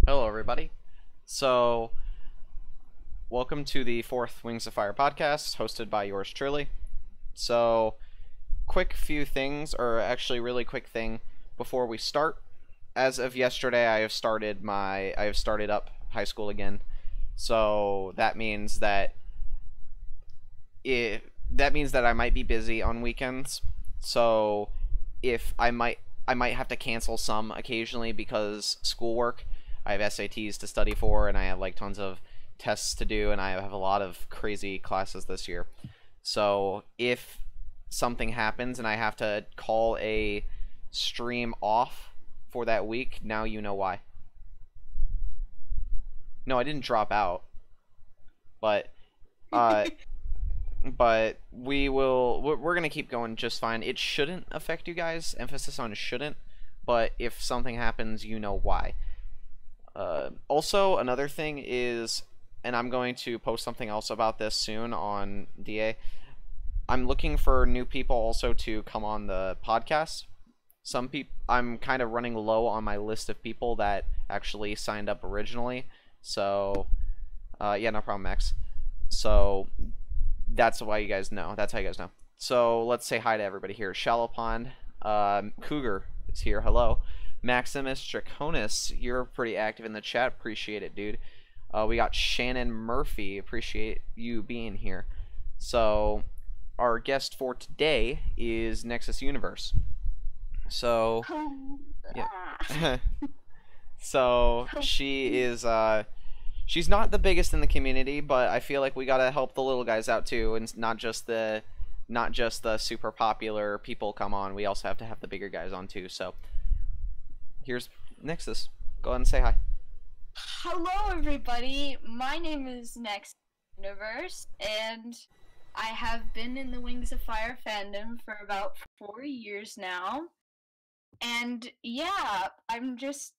Hello, everybody. So, welcome to the fourth Wings of Fire podcast, hosted by yours truly. So, quick few things, or actually, really quick thing before we start. As of yesterday, I have started up high school again. So that means that I might be busy on weekends. So, if I might have to cancel some occasionally because schoolwork. I have SATs to study for, and I have like tons of tests to do, and I have a lot of crazy classes this year. So if something happens and I have to call a stream off for that week, now you know why. No, I didn't drop out, but uh, we're gonna keep going just fine. It shouldn't affect you guys. Emphasis on shouldn't. But if something happens, you know why. Also, another thing is, and I'm going to post something else about this soon on DA. I'm looking for new people also to come on the podcast. Some people, I'm kind of running low on my list of people that actually signed up originally. So, yeah, no problem, Max. So, that's why you guys know. That's how you guys know. So, let's say hi to everybody here. Shallow Pond, Cougar is here. Hello. Maximus Draconis, you're pretty active in the chat. Appreciate it, dude. We got Shannon Murphy. Appreciate you being here. So, our guest for today is NexusUniiverse. So, yeah. So, she is, she's not the biggest in the community, but I feel like we gotta help the little guys out too, and not just the super popular people come on. We also have to have the bigger guys on too. So, here's Nexus. Go ahead and say hi. Hello, everybody. My name is NexusUniiverse, and I have been in the Wings of Fire fandom for about 4 years now. And yeah, I just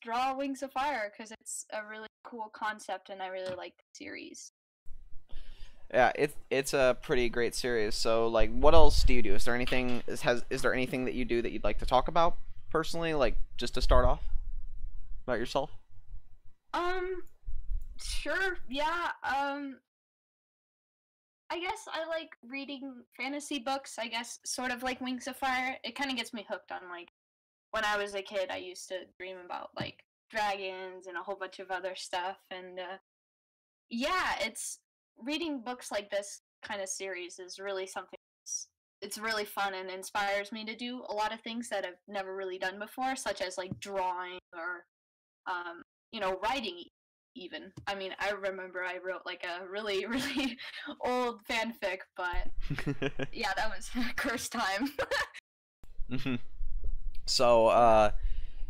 draw Wings of Fire because it's a really cool concept, and I really like the series. Yeah, it's a pretty great series. So, like, what else do you do? Is there anything that you do that you'd like to talk about personally, like just to start off about yourself? Sure, yeah. I guess I like reading fantasy books. I guess sort of like Wings of Fire. It kind of gets me hooked on, like, when I was a kid, I used to dream about like dragons and a whole bunch of other stuff. And yeah, it's reading books like this kind of series is really something. It's really fun and inspires me to do a lot of things that I've never really done before, such as like drawing or writing even. I mean, I remember I wrote like a really, really old fanfic, but yeah, that was cursed time. So,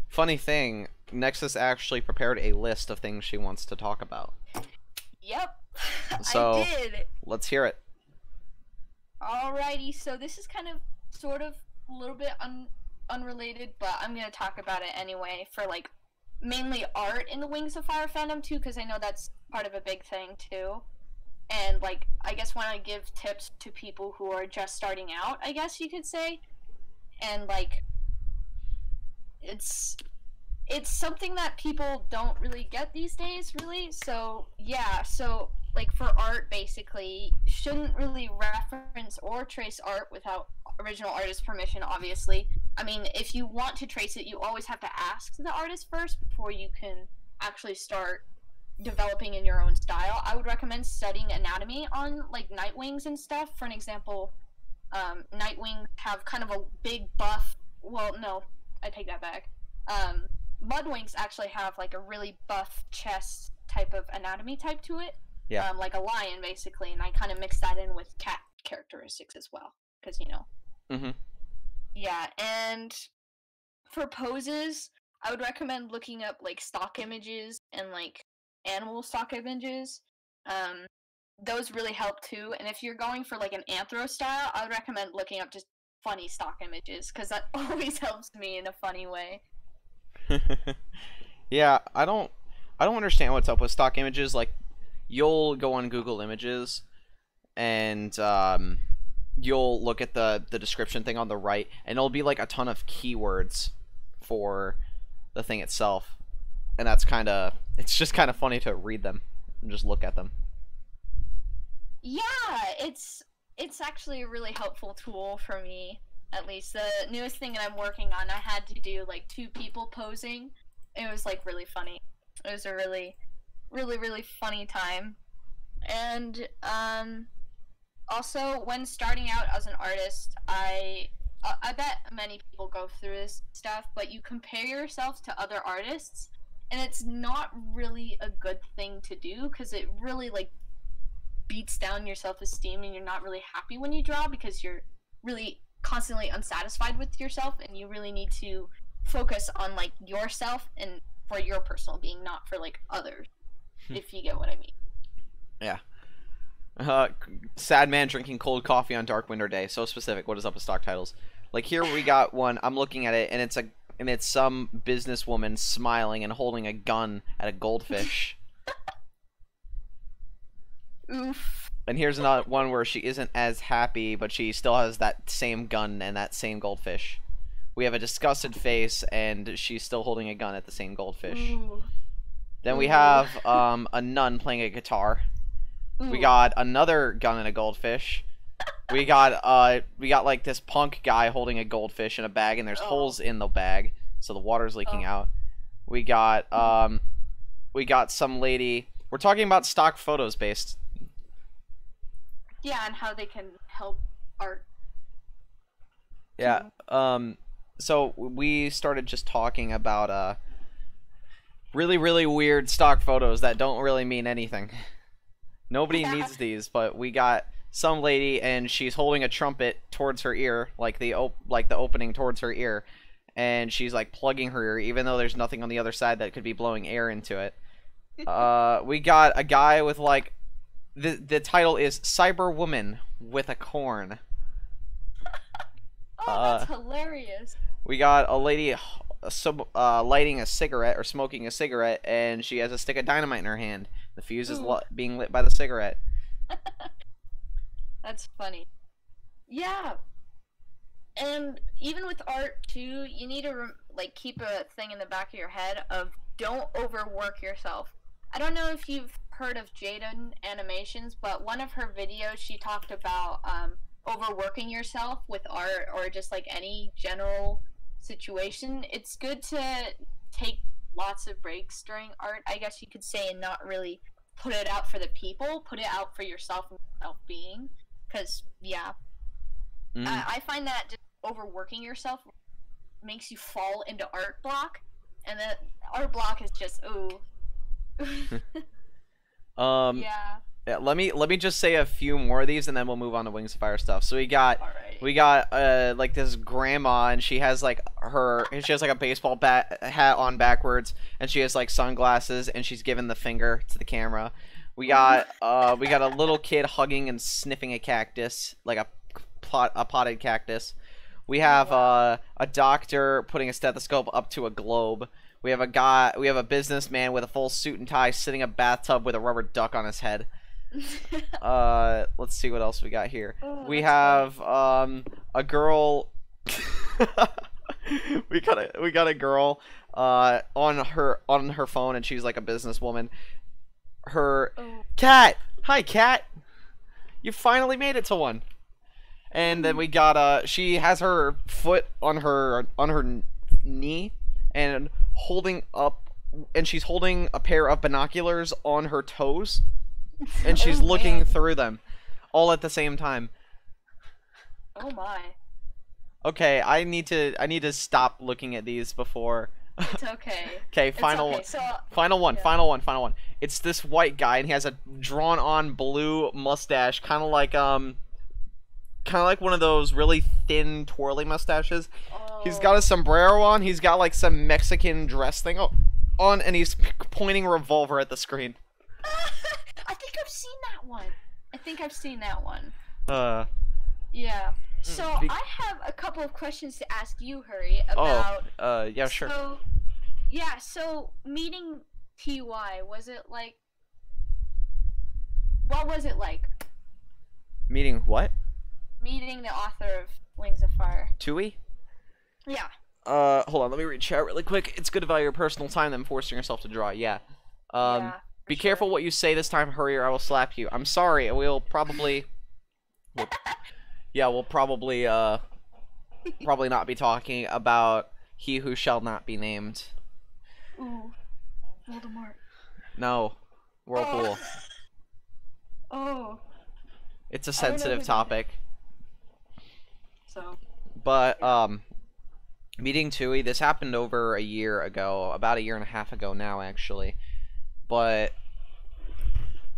funny thing, Nexus actually prepared a list of things she wants to talk about. Yep, So, I did. let's hear it. Alrighty, so this is kind of, sort of, a little bit unrelated, but I'm gonna talk about it anyway, for like mainly art in the Wings of Fire fandom too, because I know that's part of a big thing too. And like, I guess when I give tips to people who are just starting out, I guess you could say, and like, it's something that people don't really get these days, really. So yeah, so like for art, basically, shouldn't really reference or trace art without original artist permission, obviously. I mean, if you want to trace it, you always have to ask the artist first before you can actually start developing in your own style. I would recommend studying anatomy on like Nightwings and stuff. For an example, Nightwing have kind of a big buff. Well, no, I take that back. Mudwings actually have like a really buff chest type of anatomy type to it. Yeah. Like a lion, basically, and I kind of mix that in with cat characteristics as well, because Mm-hmm. Yeah, and for poses, I would recommend looking up like stock images and like animal stock images. Those really help too. And if you're going for like an anthro style, I would recommend looking up just funny stock images, because that always helps me in a funny way. Yeah, I don't understand what's up with stock images. Like, you'll go on Google Images and you'll look at the description thing on the right, and it'll be like a ton of keywords for the thing itself. and it's just kind of funny to read them and just look at them. Yeah, it's actually a really helpful tool for me. At least the newest thing that I'm working on, I had to do like 2 people posing. It was like really funny. It was a really, really, really funny time. And also when starting out as an artist, I bet many people go through this stuff, but you compare yourself to other artists, and it's not really a good thing to do because it really like beats down your self-esteem, and you're not really happy when you draw because you're really constantly unsatisfied with yourself, and you really need to focus on like yourself and for your personal being, not for like others. If you get what I mean. Yeah. Sad man drinking cold coffee on dark winter day. So specific. What is up with stock titles? Like here we got one. I'm looking at it, and it's some businesswoman smiling and holding a gun at a goldfish. Oof. And here's another one where she isn't as happy, but she still has that same gun and that same goldfish. We have a disgusted face, and she's still holding a gun at the same goldfish. Ooh. Then we have a nun playing a guitar. Ooh. We got another gun and a goldfish. We got like this punk guy holding a goldfish in a bag, and there's holes in the bag, so the water's leaking out. We got some lady. We're talking about stock photos based. Yeah, and how they can help art. Yeah. So we started just talking about really, really weird stock photos that don't really mean anything. Nobody needs these, but we got some lady, and she's holding a trumpet towards her ear, like the opening towards her ear, and she's like plugging her ear, even though there's nothing on the other side that could be blowing air into it. We got a guy with like the title is Cyber Woman with a Corn. Oh, that's hilarious. We got a lady lighting a cigarette or smoking a cigarette, and she has a stick of dynamite in her hand. The fuse is being lit by the cigarette. That's funny. Yeah. And even with art too, you need to like keep a thing in the back of your head of don't overwork yourself. I don't know if you've heard of Jaden Animations, but one of her videos she talked about overworking yourself with art or just like any general situation. It's good to take lots of breaks during art, I guess you could say, and not really put it out for the people, put it out for yourself and self-being. Because, yeah, I find that just overworking yourself makes you fall into art block, and the art block is just, ooh. Yeah. Yeah, let me just say a few more of these, and then we'll move on to Wings of Fire stuff. So we got like this grandma, and she has like a baseball hat on backwards, and she has like sunglasses, and she's giving the finger to the camera. We got a little kid hugging and sniffing a cactus, like a potted cactus. We have a doctor putting a stethoscope up to a globe. We have a businessman with a full suit and tie sitting in a bathtub with a rubber duck on his head. Let's see what else we got here. We have a girl. we got a girl on her phone, and she's like a businesswoman. Her cat. Hi, cat. You finally made it to one. And then we got she has her foot on her knee and she's holding a pair of binoculars on her toes. And she's looking through them, all at the same time. Oh my. Okay, I need to stop looking at these before. It's okay. Okay, final one. It's this white guy, and he has a drawn-on blue mustache, kind of like one of those really thin, twirly mustaches. Oh. He's got a sombrero on. He's got like some Mexican dress thing on, and he's pointing a revolver at the screen. I think I've seen that one. Yeah. So I have a couple of questions to ask you, Hurry, about. Yeah, sure. So meeting TY, was it like? What was it like? Meeting what? Meeting the author of Wings of Fire. Tui? Yeah. Hold on, let me read chat really quick. It's good to value your personal time than forcing yourself to draw. Yeah. Yeah, Be for careful sure. what you say this time, hurry, or I will slap you. I'm sorry. We'll probably, we'll, yeah, we'll probably not be talking about he who shall not be named. Ooh, Voldemort. No, Whirlpool. Oh, oh, It's a I don't know sensitive who that is. topic. So, But yeah. meeting Tui, this happened over a year ago, about a year and a half ago now, actually. But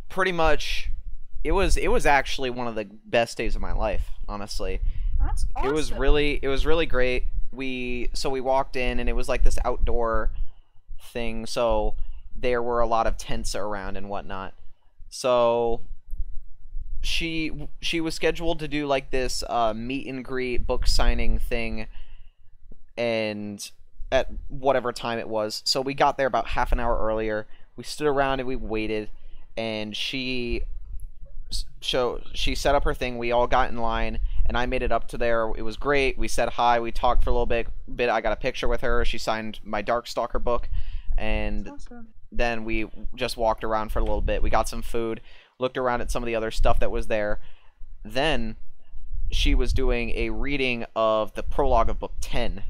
pretty much, it was actually one of the best days of my life, honestly. That's It was awesome. really great. We walked in and it was like this outdoor thing, so there were a lot of tents around and whatnot. So she was scheduled to do like this meet and greet book signing thing, and at whatever time it was. So we got there about half an hour earlier. We stood around and we waited, and she set up her thing. We all got in line, and I made it up to there. It was great. We said hi. We talked for a little bit. I got a picture with her. She signed my Darkstalker book, That's and awesome. then we just walked around for a little bit. We got some food, looked around at some of the other stuff that was there. Then she was doing a reading of the prologue of book 10.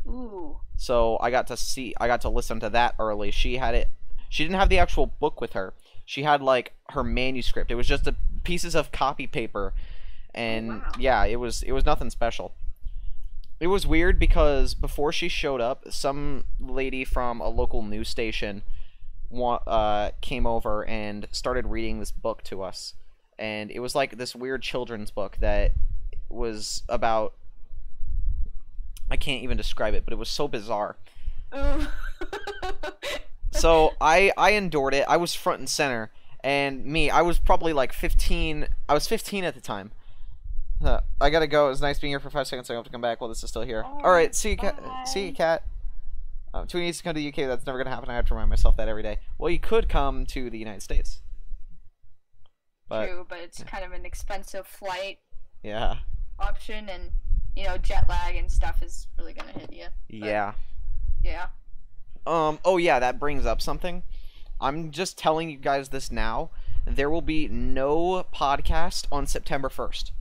Ooh. So I got to listen to that early. She had it. She didn't have the actual book with her. She had like her manuscript. It was just pieces of copy paper, Oh and wow. yeah, it was nothing special. It was weird because before she showed up, some lady from a local news station came over and started reading this book to us, and it was like this weird children's book that was about. I can't even describe it, but it was so bizarre. Ooh. So I endured it. I was front and center, and I was probably like 15. I was 15 at the time. I gotta go. It was nice being here for 5 seconds. I have to come back while this is still here. All Alright, right, see you, cat. See you, bye. cat. Tui needs to come to the UK. That's never gonna happen. I have to remind myself that every day. Well, you could come to the United States, but True, but it's kind of an expensive flight yeah, option, and jet lag and stuff is really gonna hit you. But yeah. yeah. Oh yeah, that brings up something. I'm just telling you guys this now. There will be no podcast on September 1st.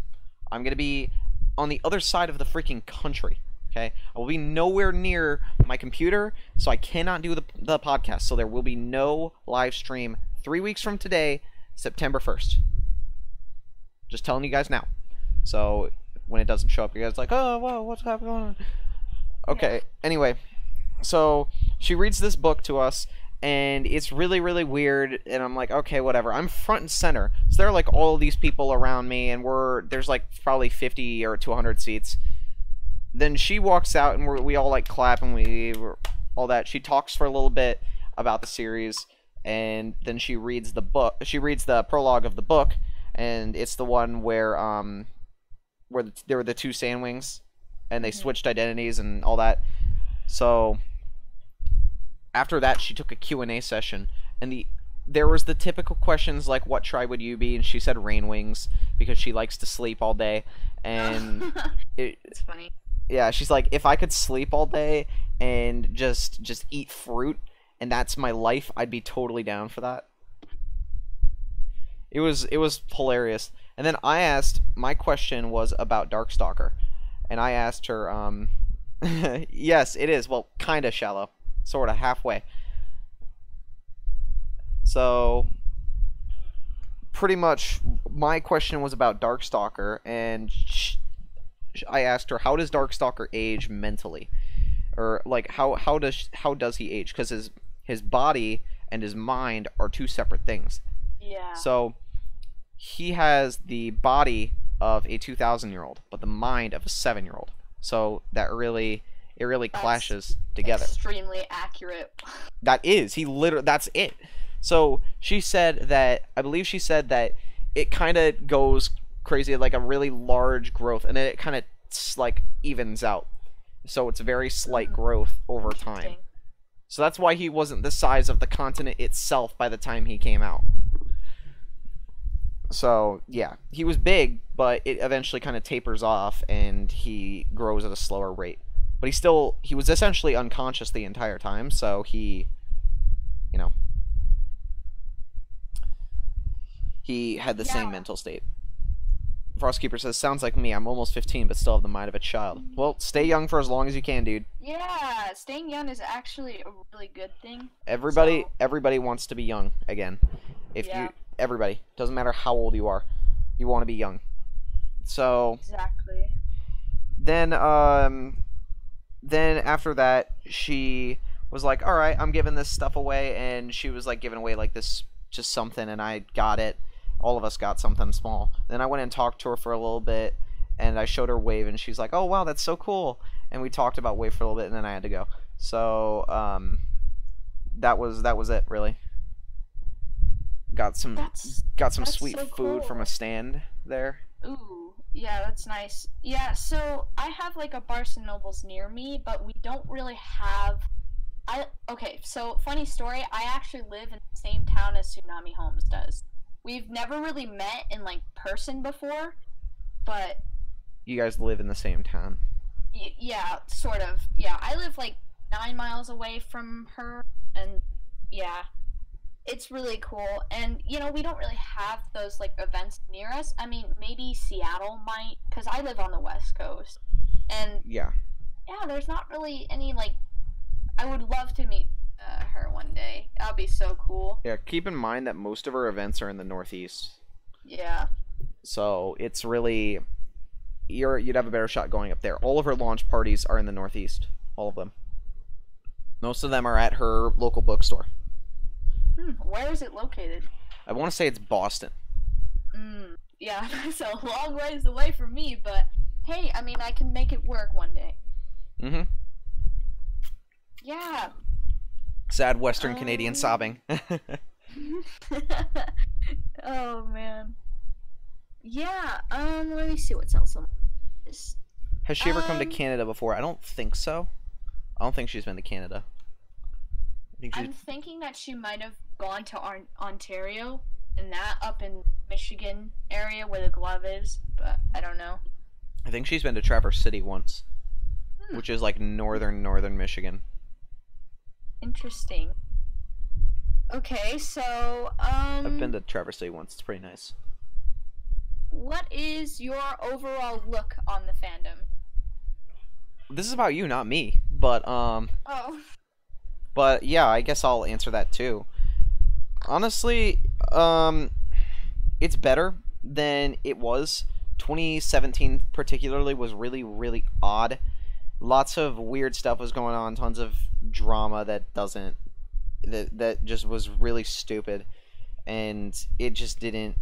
I'm going to be on the other side of the freaking country. Okay? I will be nowhere near my computer, so I cannot do the podcast. So there will be no live stream 3 weeks from today, September 1st. Just telling you guys now. So when it doesn't show up, you guys are like, oh, whoa, what's happening on? Yeah. Okay, anyway. So she reads this book to us, and it's really weird, and I'm like, okay, whatever. I'm front and center, so there are like all of these people around me, and there's like probably 50 or 200 seats. Then she walks out, and we all like clap, and all that. She talks for a little bit about the series, and then she reads the book. She reads the prologue of the book, and it's the one where there were the two Sandwings, and they Mhm. switched identities and all that. So after that, she took a Q&A session, and there was the typical questions like, what tribe would you be? And she said Rainwings because she likes to sleep all day. And it, It's funny. yeah, she's like, if I could sleep all day and just eat fruit and that's my life, I'd be totally down for that. It was hilarious. And then my question was about Darkstalker, and I asked her, yes, it is. Well, kind of shallow, sort of halfway. So pretty much, my question was about Darkstalker, and I asked her, how does Darkstalker age mentally, or like how does he age? Because his body and his mind are two separate things. Yeah. So he has the body of a 2,000-year-old, but the mind of a 7-year-old. So it really That's clashes together. extremely accurate. That's it. So I believe she said that it kind of goes crazy at like a really large growth, and then it kind of like evens out. So it's very slight growth over time. Interesting. So that's why he wasn't the size of the continent itself by the time he came out. So yeah, he was big, but it eventually kind of tapers off, and he grows at a slower rate. But he was essentially unconscious the entire time, so you know, he had the same Yeah. mental state. Frostkeeper says, sounds like me. I'm almost 15, but still have the mind of a child. Well, stay young for as long as you can, dude. Yeah, staying young is actually a really good thing. Everybody wants to be young again. If Yeah. you, everybody, doesn't matter how old you are, you want to be young. So Exactly. then, then after that, she was like, all right, I'm giving this stuff away, and she was like giving away like this just something, and I got it. All of us got something small. Then I went and talked to her for a little bit, and I showed her Wave, and she's like, oh wow, that's so cool. And we talked about Wave for a little bit, and then I had to go. So that was it really. Got some That's sweet so food from a cool. stand there. Ooh, yeah, that's nice. Yeah, so I have like a Barnes and Nobles near me, but we don't really have. Okay, so funny story. I actually live in the same town as Tsunami Homes does. We've never really met in like person before, but You guys live in the same town. yeah, sort of. Yeah, I live like 9 miles away from her, and yeah, it's really cool. And we don't really have those like events near us. I mean, maybe Seattle might, because I live on the West Coast, and Yeah. yeah, there's not really any like. I would love to meet her one day. That'd be so cool. Yeah, keep in mind that most of her events are in the Northeast. Yeah. So it's really you'd have a better shot going up there. All of her launch parties are in the Northeast. All of them. Most of them are at her local bookstore. Where is it located? I want to say it's Boston. Yeah, that's a long ways away from me, but hey, I mean, I can make it work one day. Mm-hmm. Yeah. Sad Western Canadian sobbing. Oh man. Yeah. Let me see what else. Has she ever come to Canada before? I don't think so. I don't think she's been to Canada. I'm thinking that she might have gone to Ontario and that up in Michigan area where the glove is, but I don't know. I think she's been to Traverse City once, which is like northern Michigan. Interesting. Okay, so I've been to Traverse City once. It's pretty nice. What is your overall look on the fandom? This is about you, not me. But Oh. But yeah, I guess I'll answer that too. Honestly, it's better than it was. 2017 particularly was really, really odd. Lots of weird stuff was going on, tons of drama that just was really stupid, and it just didn't.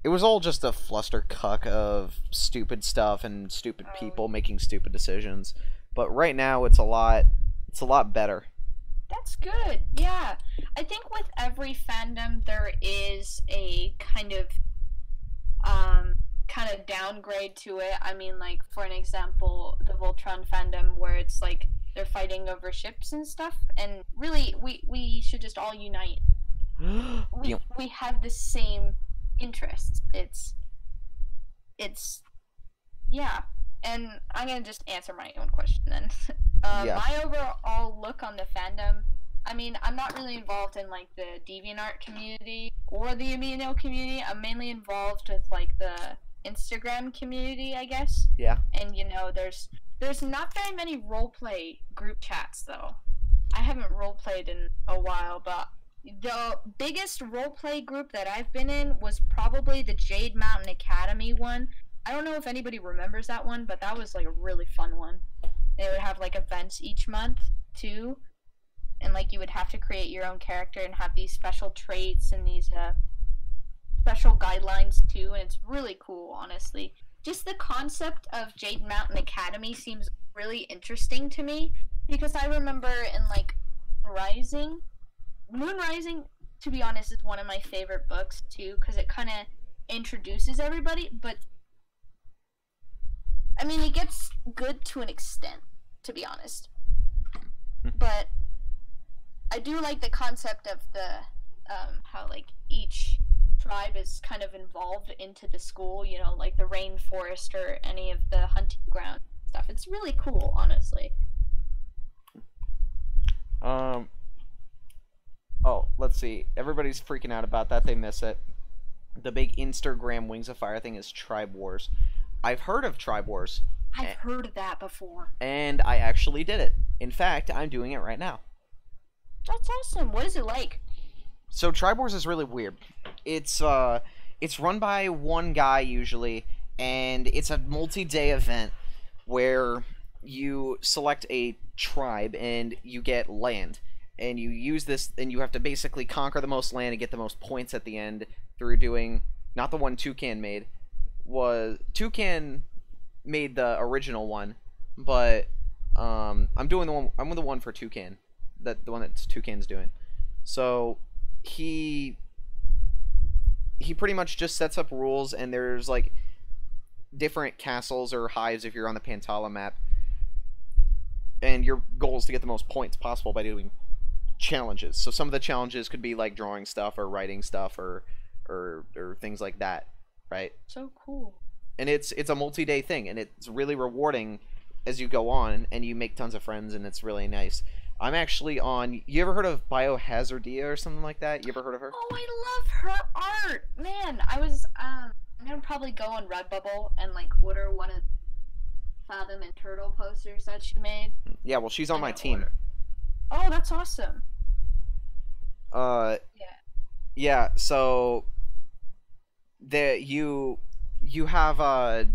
It was all just a flustercuck of stupid stuff and stupid people making stupid decisions. But right now, it's a lot better. That's good. Yeah. I think with every fandom there is a kind of downgrade to it. I mean, like for an example, the Voltron fandom where it's like they're fighting over ships and stuff, and really we should just all unite. We have the same interests. It's yeah. And I'm gonna just answer my own question then. My overall look on the fandom, I mean, I'm not really involved in like the DeviantArt community or the Amino community. I'm mainly involved with like the Instagram community, I guess. Yeah. And there's not very many roleplay group chats though. I haven't roleplayed in a while, but the biggest roleplay group that I've been in was probably the Jade Mountain Academy one. I don't know if anybody remembers that one, but that was like a really fun one. They would have like events each month too, and like you would have to create your own character and have these special traits and these special guidelines too, and it's really cool, honestly. Just the concept of Jade Mountain Academy seems really interesting to me, because I remember in like Moon Rising, to be honest, is one of my favorite books too, because it kind of introduces everybody, but I mean, it gets good to an extent, to be honest. But I do like the concept of the how like each tribe is kind of involved into the school, like the rainforest or any of the hunting ground stuff. It's really cool, honestly. Um. Oh, let's see. Everybody's freaking out about that. They miss it. The big Instagram Wings of Fire thing is Tribe Wars. I've heard of Tribe Wars, I've heard of that before. and I actually did it. In fact, I'm doing it right now. That's awesome. What is it like? So Tribe Wars is really weird. It's run by one guy usually, and it's a multi-day event where you select a tribe and you get land, and you use this, and you have to basically conquer the most land and get the most points at the end through doing not the one Toucan made. Toucan made the original one, but I'm doing the one. I'm the one for Toucan, the one that Toucan's doing. So he pretty much just sets up rules, and there's like different castles or hives if you're on the Pantala map, and your goal is to get the most points possible by doing challenges. So some of the challenges could be like drawing stuff or writing stuff or things like that, right? So cool. And it's a multi-day thing, and it's really rewarding as you go on, and you make tons of friends, and it's really nice. I'm actually on. You ever heard of Biohazardia or something like that? You ever heard of her? Oh, I love her art, man. I'm gonna probably go on Redbubble and like order one of Fathom and Turtle posters that she made. Yeah, well, she's on my team. Oh, that's awesome. Yeah. Yeah. So, you have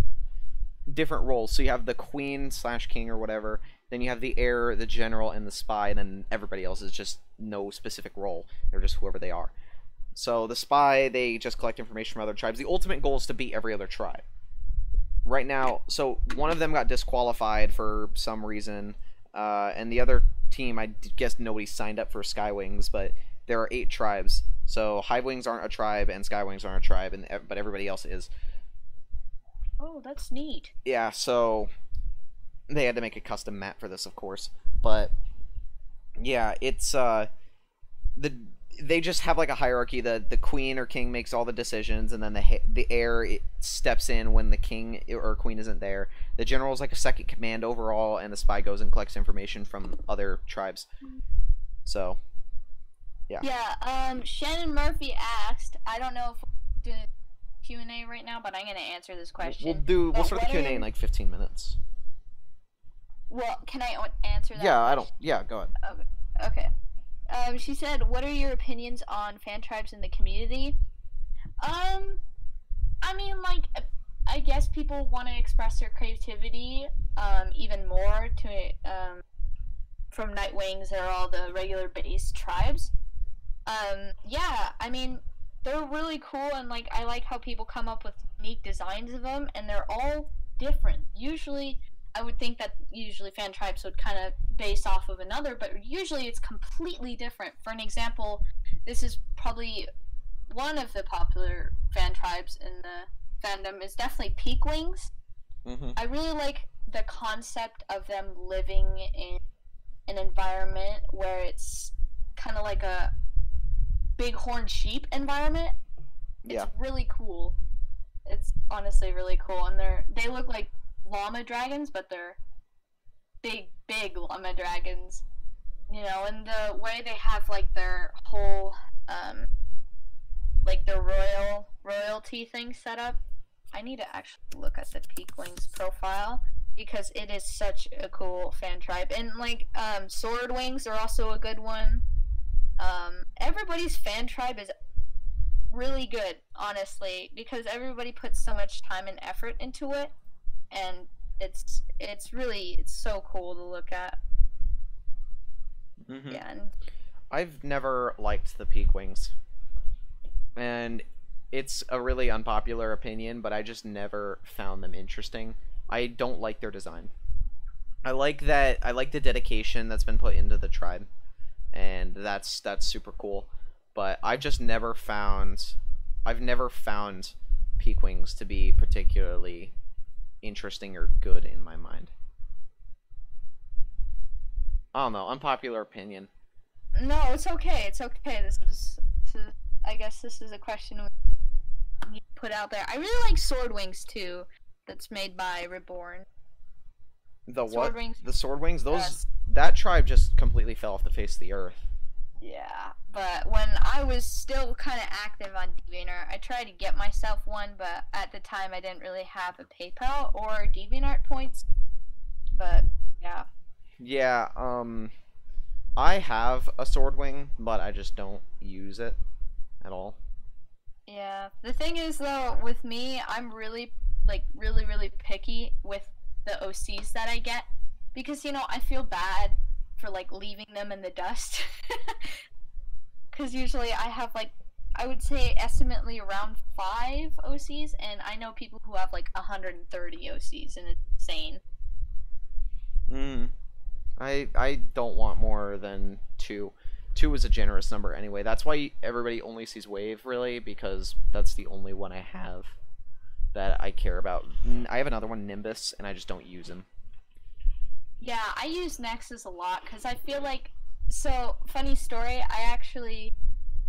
different roles. So you have the queen/king or whatever. Then you have the heir, the general, and the spy. And then everybody else is just no specific role. They're just whoever they are. So the spy, they just collect information from other tribes. The ultimate goal is to beat every other tribe. Right now, so one of them got disqualified for some reason, and the other team, I guess nobody signed up for Skywings, but there are 8 tribes. So Hivewings aren't a tribe, and Skywings aren't a tribe, but everybody else is. Oh, that's neat. Yeah, so they had to make a custom map for this, of course. But yeah, it's they just have like a hierarchy. The queen or king makes all the decisions, and then the heir steps in when the king or queen isn't there. The general is like a second command overall, and the spy goes and collects information from other tribes. So, yeah. Yeah. Shannon Murphy asked. I don't know if we're doing Q&A right now, but I'm gonna answer this question. We'll start the Q&A in like 15 minutes. Well, can I answer that? Yeah, go ahead. Okay. She said, "What are your opinions on fan tribes in the community?" I mean, like, I guess people want to express their creativity, even more to, from Nightwings or all the regular base tribes. Yeah, I mean, they're really cool, and like, I like how people come up with unique designs of them, and they're all different. Usually, I would think that fan tribes would kind of base off of another, but usually it's completely different. For an example, this is probably one of the popular fan tribes in the fandom is definitely Peakwings. Mm-hmm. I really like the concept of them living in an environment where it's kind of like a bighorn sheep environment. It's really cool. It's honestly really cool, and they look like llama dragons, but they're big llama dragons, you know. And the way they have like their whole like their royalty thing set up, I need to actually look at the Peakwings profile because it is such a cool fan tribe. And like Sword Wings are also a good one. Everybody's fan tribe is really good, honestly, because everybody puts so much time and effort into it, and it's so cool to look at. Mm-hmm. Yeah. And I've never liked the Peakwings, and it's a really unpopular opinion, but I just never found them interesting. I don't like their design. I like the dedication that's been put into the tribe, and that's super cool. But I've never found Peakwings to be particularly interesting or good in my mind. I don't know, unpopular opinion. no, it's okay. It's okay. This is I guess this is a question we put out there. I really like Sword Wings too. That's made by Reborn. The Sword what? Wings. The Sword Wings? Those Yes. that tribe just completely fell off the face of the earth. Yeah, but when I was still kind of active on DeviantArt, I tried to get myself one, but at the time I didn't really have a PayPal or DeviantArt points. But yeah. Yeah, I have a sword wing, but I just don't use it at all. Yeah. The thing is though, with me, I'm really really picky with the OCs that I get because I feel bad for like leaving them in the dust. Cuz usually I have like I would say estimately around 5 OCs and I know people who have like 130 OCs and it's insane. I don't want more than 2. 2 is a generous number anyway. That's why everybody only sees Wave, really, because that's the only one I have that I care about. I have another one, Nimbus, and I just don't use him. Yeah, I use Nexus a lot because I feel like so funny story. I actually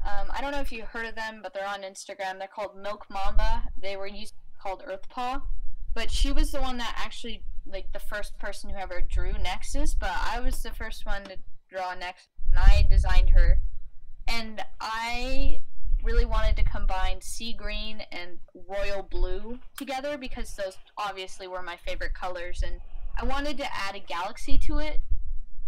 I don't know if you heard of them, but they're on Instagram. They're called Milk Mamba. They were used called Earthpaw, but she was the one that actually like the first person who ever drew Nexus. But I was the first one to draw Nexus, and I designed her. And I really wanted to combine sea green and royal blue together because those obviously were my favorite colors, and I wanted to add a galaxy to it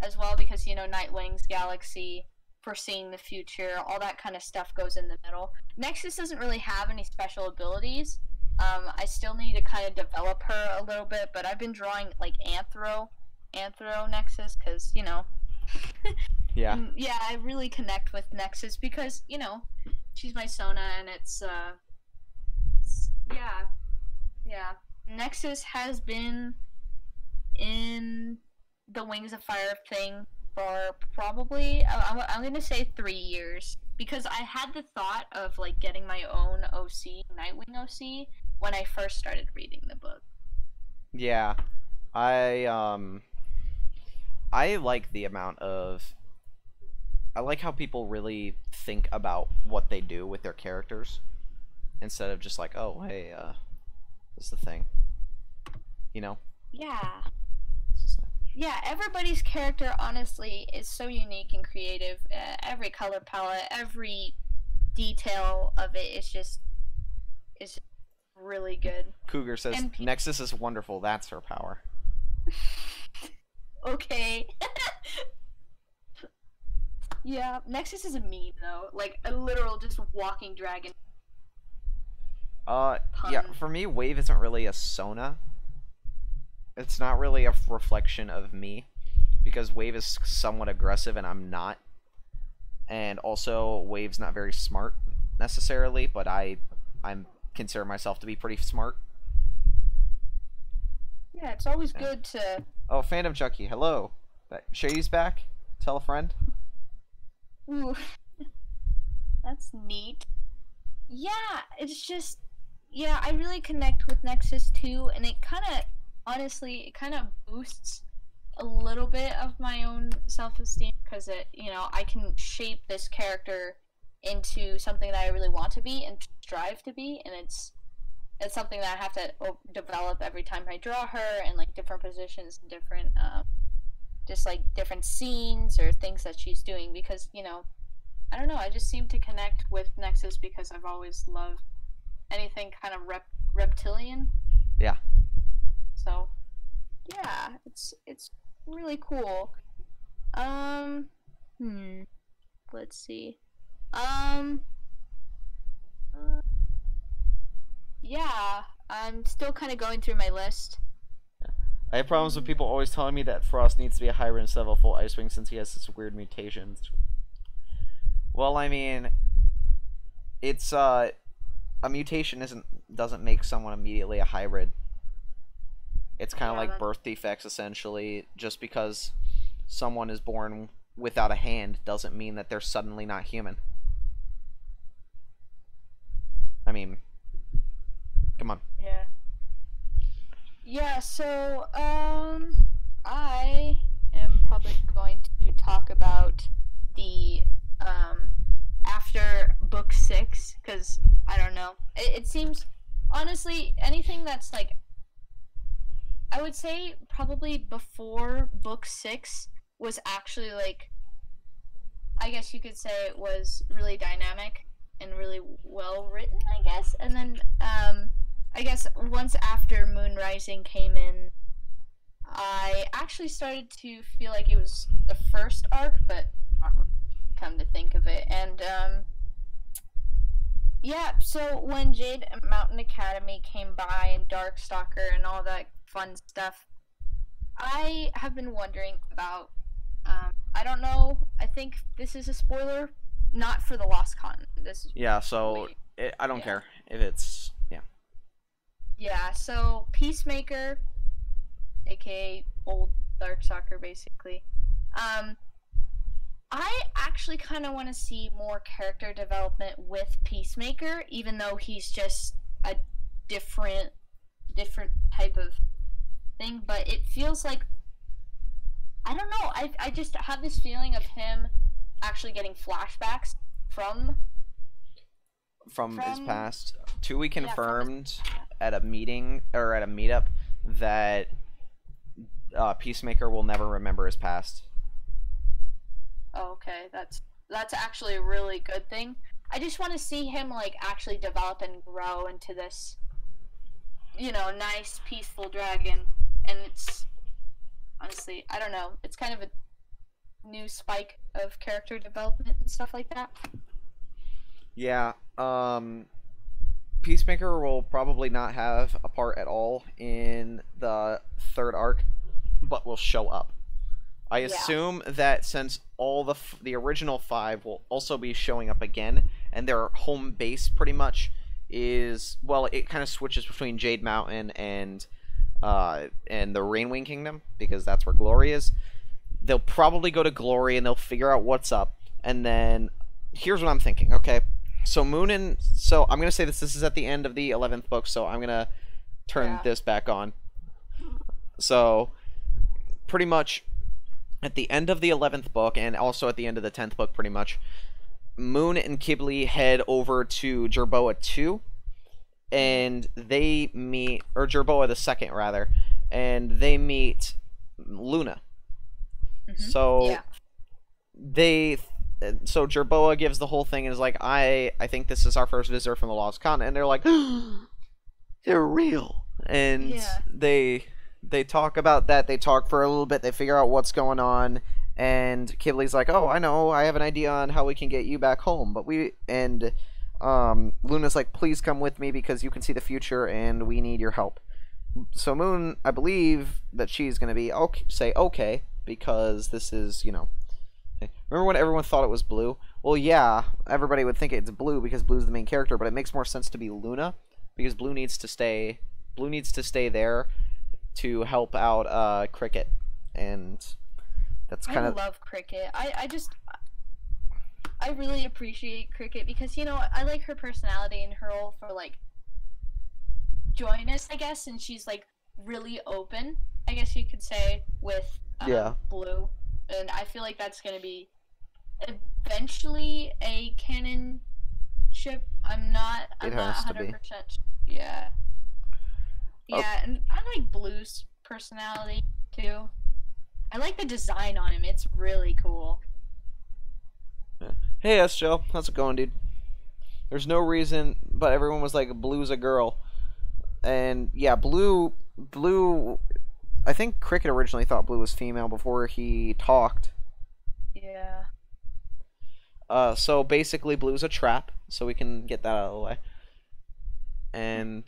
as well because Nightwing's galaxy, foreseeing the future, all that kind of stuff goes in the middle. Nexus doesn't really have any special abilities. I still need to kind of develop her a little bit, but I've been drawing like Anthro Nexus because Yeah. And, yeah, I really connect with Nexus because she's my Sona, and it's yeah. Nexus has been in the Wings of Fire thing for probably I'm gonna say 3 years because I had the thought of like getting my own OC, Nightwing OC, when I first started reading the book. Yeah. I like the amount of I like how people really think about what they do with their characters instead of just like, oh, hey, what's the thing? Yeah. Yeah, everybody's character honestly is so unique and creative. Every color palette, every detail of it is really good. Cougar says Nexus is wonderful. That's her power. Okay. Yeah, Nexus is a meme though, like a literal just walking dragon. Yeah, for me, Wave isn't really a Sona. It's not really a reflection of me, because Wave is somewhat aggressive and I'm not. And also, Wave's not very smart, necessarily, but I'm consider myself to be pretty smart. Yeah, it's always good to... Oh, Phantom Chucky, hello. Shady's back? Tell a friend? Ooh. That's neat. Yeah, it's just... Yeah, I really connect with Nexus too, and it kind of... Honestly, it kind of boosts a little bit of my own self-esteem because I can shape this character into something that I really want to be and strive to be, and it's something that I have to develop every time I draw her, and like different positions and different just like different scenes or things that she's doing because I don't know, I just seem to connect with Nexus because I've always loved anything kind of reptilian. Yeah. So, yeah, it's really cool. Let's see. Yeah, I'm still kind of going through my list. I have problems with people always telling me that Frost needs to be a hybrid instead of a full Icewing since he has such weird mutations. Well, I mean, it's a mutation doesn't make someone immediately a hybrid. It's kind of like birth defects, essentially. Just because someone is born without a hand doesn't mean that they're suddenly not human. I mean, come on. Yeah. Yeah, so, I am probably going to talk about the, after book 6, because, I don't know. It seems, honestly, anything that's, like, I would say probably before book 6, was actually like, I guess you could say it was really dynamic and really well written, I guess. And then I guess once after Moon Rising came in, I actually started to feel like it was the first arc, but come to think of it. And yeah, so when Jade Mountain Academy came by and Darkstalker and all that fun stuff, I have been wondering about. I don't know. I think this is a spoiler, not for the Lost Continent. This is Yeah, so I don't care if it's Yeah, so Peacemaker, aka old Darkstalker, basically. I actually kind of want to see more character development with Peacemaker, even though he's just a different type of thing. But it feels like, I don't know. I just have this feeling of him actually getting flashbacks from his past. We Yeah, confirmed at a meeting or at a meetup that Peacemaker will never remember his past. Oh, okay, that's actually a really good thing. I just want to see him like actually develop and grow into this, nice, peaceful dragon. And it's honestly, I don't know, it's kind of a new spike of character development and stuff like that. Yeah, Peacemaker will probably not have a part at all in the third arc, but will show up. I assume that since all the original 5 will also be showing up again, and their home base pretty much is, well, it kind of switches between Jade Mountain and the Rainwing Kingdom, because that's where Glory is. They'll probably go to Glory and they'll figure out what's up, and then here's what I'm thinking, okay? So so I'm going to say this is at the end of the 11th book, so I'm going to turn this back on. So, pretty much, at the end of the 11th book, and also at the end of the 10th book, pretty much, Moon and Kibli head over to Jerboa 2, and they meet, or Jerboa the 2nd, rather, and they meet Luna. So, so Jerboa gives the whole thing and is like, I think this is our first visitor from the Lost Continent, and they're like, they're real. And they talk about that, they talk for a little bit, they figure out what's going on, and Kibli's like, oh, I know, I have an idea on how we can get you back home, but Luna's like, please come with me because you can see the future and we need your help. So Moon, I believe that she's going to be say okay, because this is, remember when everyone thought it was Blue? Well, yeah, everybody would think it's Blue because Blue's the main character, but it makes more sense to be Luna because Blue needs to stay there to help out Cricket, and that's kind of. I love Cricket. I really appreciate Cricket because I like her personality and her role for like joyness, I guess, and she's like really open, I guess you could say, with Blue, and I feel like that's gonna be eventually a canon ship. I'm not 100%. Yeah. Yeah, and I like Blue's personality too. I like the design on him. It's really cool. Hey, SJ, how's it going, dude? There's no reason, but everyone was like, Blue's a girl. And yeah, Blue, I think Cricket originally thought Blue was female before he talked. Yeah. So basically Blue's a trap, so we can get that out of the way. And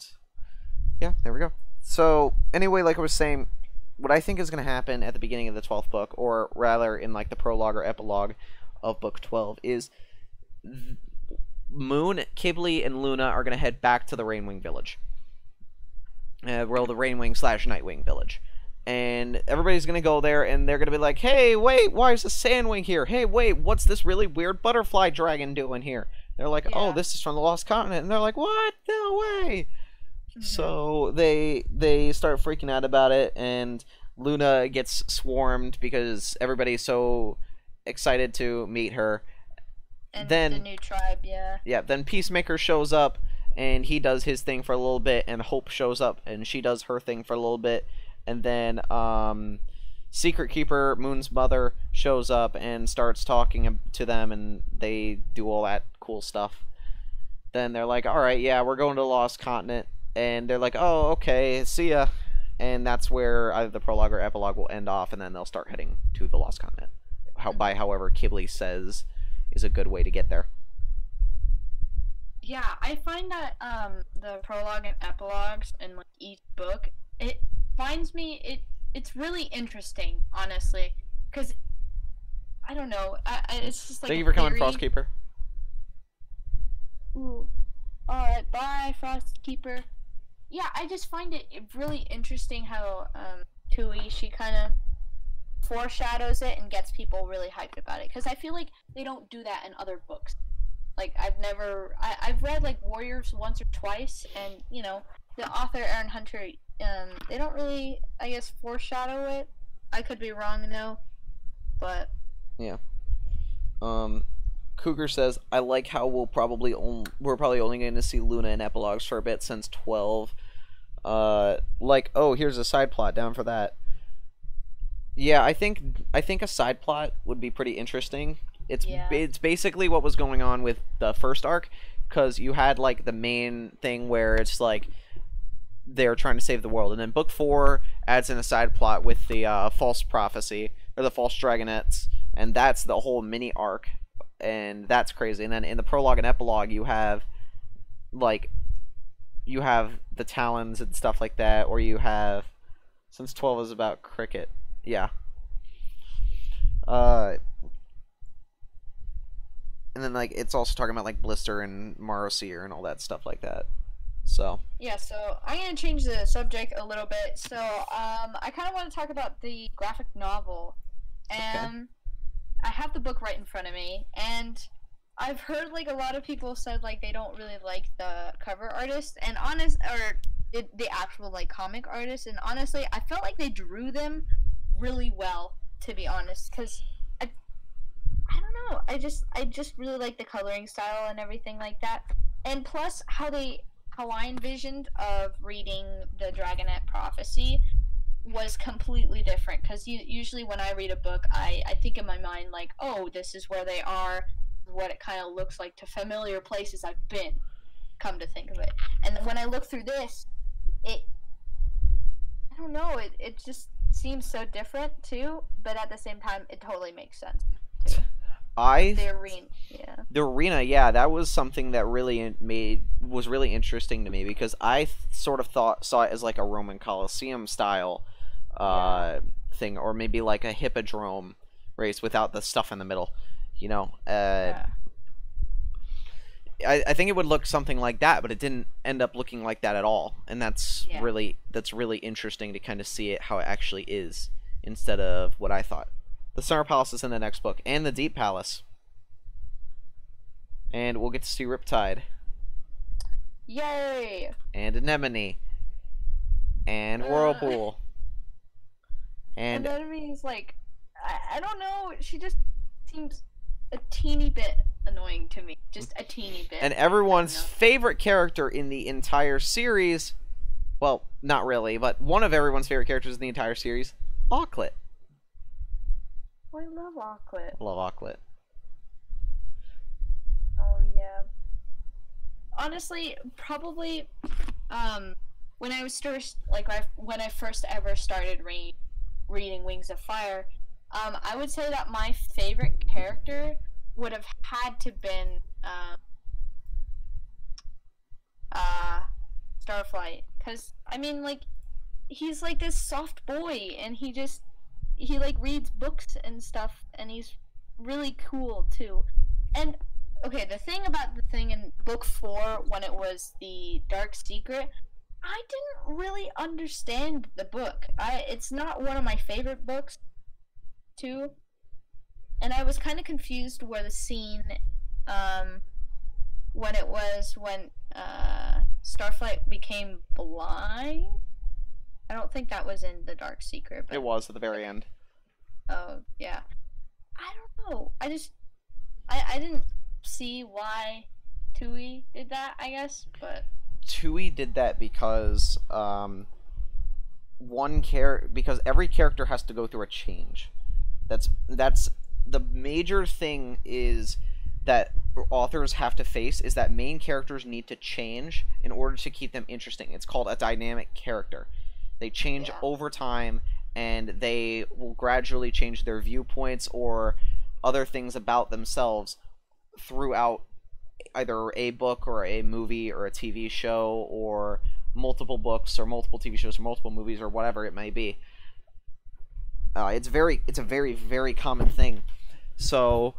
yeah, there we go. So, anyway, like I was saying, what I think is going to happen at the beginning of the 12th book, or rather in like the prologue or epilogue of book 12, is Moon, Kibli, and Luna are going to head back to the Rainwing Village. Well, the Rainwing / Nightwing Village. And everybody's going to go there, and they're going to be like, hey, wait, why is the Sandwing here? Hey, wait, what's this really weird butterfly dragon doing here? They're like, oh, this is from the Lost Continent. And they're like, what? No way! So they start freaking out about it, and Luna gets swarmed because everybody's so excited to meet her. And then the new tribe, Yeah, then Peacemaker shows up, and he does his thing for a little bit, and Hope shows up, and she does her thing for a little bit, and then Secret Keeper, Moon's mother, shows up and starts talking to them, and they do all that cool stuff. Then they're like, all right, yeah, we're going to the Lost Continent. And they're like, oh, okay, see ya. And that's where either the prologue or epilogue will end off, and then they'll start heading to the Lost Continent. By however Ghibli says is a good way to get there. Yeah, I find that the prologue and epilogues in like each book, it finds me it's really interesting, honestly, because I don't know, it's just like Thank you a for coming, theory. Frostkeeper. Ooh. Alright, bye, Frostkeeper. Yeah, I just find it really interesting how Tui, she kind of foreshadows it and gets people really hyped about it, because I feel like they don't do that in other books. Like, I've read like Warriors once or twice, and you know, the author Aaron Hunter, they don't really, I guess, foreshadow it. I could be wrong though, but yeah. Cougar says, I like how we're probably only going to see Luna in epilogues for a bit since 12. Like, oh, here's a side plot, down for that. Yeah, I think a side plot would be pretty interesting. It's basically what was going on with the first arc, because you had like the main thing where it's like they're trying to save the world, and then book 4 adds in a side plot with the false prophecy or the false dragonettes, and that's the whole mini arc, and that's crazy. And then in the prologue and epilogue, you have the talons and stuff like that, or you have, since 12 is about cricket, yeah. And then like it's also talking about like Blister and Marosier and all that stuff like that. So yeah, so I'm gonna change the subject a little bit. So I kind of want to talk about the graphic novel, and okay. I have the book right in front of me, and I've heard like a lot of people said like they don't really like the cover artist and the actual like comic artist, and honestly, I felt like they drew them really well, to be honest, because I don't know, I just really like the coloring style and everything like that, and plus how I envisioned of reading the Dragonette Prophecy was completely different, because usually when I read a book, I think in my mind like, oh, this is where they are, what it kind of looks like to familiar places I've been, come to think of it. And when I look through this, I don't know, it just seems so different too, but at the same time it totally makes sense too. The arena, yeah, that was something that was really interesting to me, because I sort of saw it as like a Roman Colosseum style thing, or maybe like a hippodrome race without the stuff in the middle, you know. I think it would look something like that, but it didn't end up looking like that at all, and that's really interesting to kind of see it how it actually is instead of what I thought. The Summer Palace is in the next book, and the Deep Palace. And we'll get to see Riptide. Yay! And Anemone. And Whirlpool. And Anemone's like, I don't know, she just seems a teeny bit annoying to me. Just a teeny bit. And everyone's favorite character in the entire series, well, not really, but one of everyone's favorite characters in the entire series, Auklet. I love Auklet. I love Auklet. Oh yeah. Honestly, probably, when I was when I first ever started reading Wings of Fire, I would say that my favorite character would have had to been Starflight, because I mean, like, he's like this soft boy, and he like reads books and stuff, and he's really cool too. And okay, the thing in book 4, when it was the Dark Secret, I didn't really understand the book. It's not one of my favorite books too, and I was kind of confused where the scene when Starflight became blind. I don't think that was in the Dark Secret. But it was at the very end. Oh, yeah. I don't know. I didn't see why Tui did that, I guess, but... Tui did that because, because every character has to go through a change. That's the major thing is that authors have to face is that main characters need to change in order to keep them interesting. It's called a dynamic character. They change over time, and they will gradually change their viewpoints or other things about themselves throughout either a book or a movie or a TV show or multiple books or multiple TV shows or multiple movies or whatever it may be. It's a very, very common thing. So